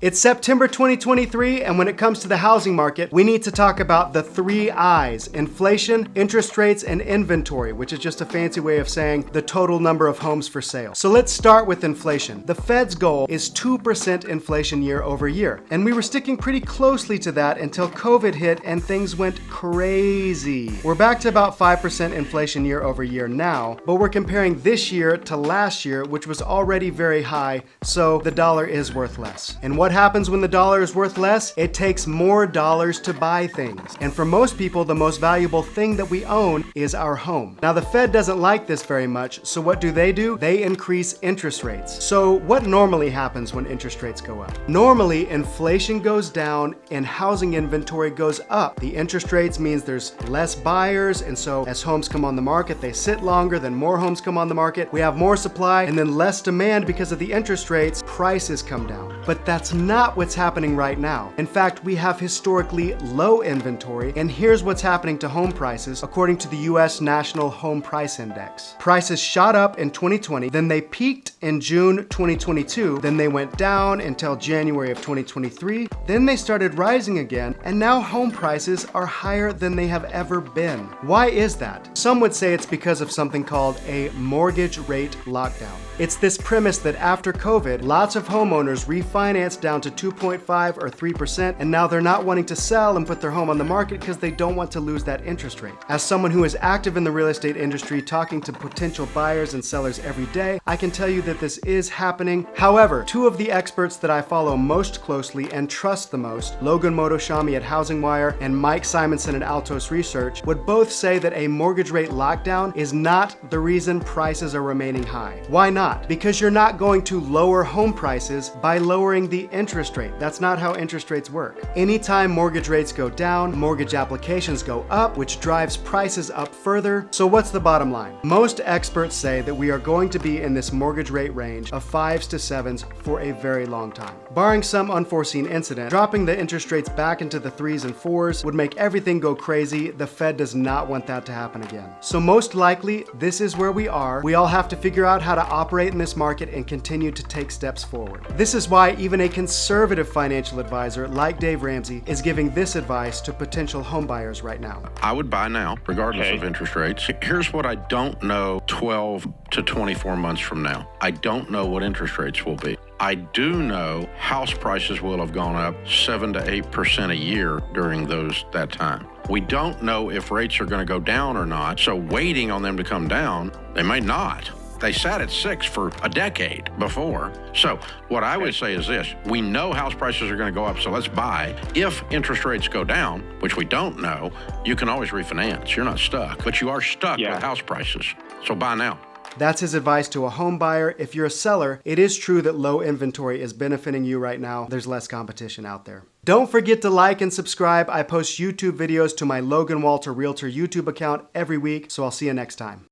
It's September 2023, and when it comes to the housing market, we need to talk about the 3 I's: inflation, interest rates, and inventory, which is just a fancy way of saying the total number of homes for sale. So let's start with inflation. The Fed's goal is 2% inflation year over year, and we were sticking pretty closely to that until COVID hit and things went crazy. We're back to about 5% inflation year over year now, but we're comparing this year to last year, which was already very high, so the dollar is worth less. And what happens when the dollar is worth less? It takes more dollars to buy things. And for most people, the most valuable thing that we own is our home. Now, the Fed doesn't like this very much, so what do? They increase interest rates. So what normally happens when interest rates go up? Normally, inflation goes down and housing inventory goes up. The interest rates means there's less buyers, and so as homes come on the market, they sit longer, then more homes come on the market. We have more supply and then less demand because of the interest rates, prices come down. But that's not what's happening right now. In fact, we have historically low inventory, and here's what's happening to home prices according to the US National Home Price Index. Prices shot up in 2020, then they peaked in June 2022, then they went down until January of 2023, then they started rising again, and now home prices are higher than they have ever been. Why is that? Some would say it's because of something called a mortgage rate lockdown. It's this premise that after COVID, lots of homeowners refinanced down to 2.5 or 3%, and now they're not wanting to sell and put their home on the market because they don't want to lose that interest rate. As someone who is active in the real estate industry, talking to potential buyers and sellers every day, I can tell you that this is happening. However, 2 of the experts that I follow most closely and trust the most, Logan Motoshami at Housing Wire and Mike Simonson at Altos Research, would both say that a mortgage rate lockdown is not the reason prices are remaining high. Why not? Because you're not going to lower home prices by lowering the interest rate. That's not how interest rates work. Anytime mortgage rates go down, mortgage applications go up, which drives prices up further. So what's the bottom line? Most experts say that we are going to be in this mortgage rate range of 5s to 7s for a very long time. Barring some unforeseen incident, dropping the interest rates back into the 3s and 4s would make everything go crazy. The Fed does not want that to happen again. So most likely, this is where we are. We all have to figure out how to operate in this market and continue to take steps forward. This is why even a conservative financial advisor like Dave Ramsey is giving this advice to potential home buyers right now. I would buy now, regardless of interest rates. Here's what I don't know 12 to 24 months from now. I don't know what interest rates will be. I do know house prices will have gone up 7 to 8% a year during that time. We don't know if rates are going to go down or not, so waiting on them to come down, they may not. They sat at 6 for a decade before. So what I would say is this: we know house prices are going to go up, so let's buy. If interest rates go down, which we don't know, you can always refinance. You're not stuck, but you are stuck with house prices. So buy now. That's his advice to a home buyer. If you're a seller, it is true that low inventory is benefiting you right now. There's less competition out there. Don't forget to like and subscribe. I post YouTube videos to my Logan Walter Realtor YouTube account every week, so I'll see you next time.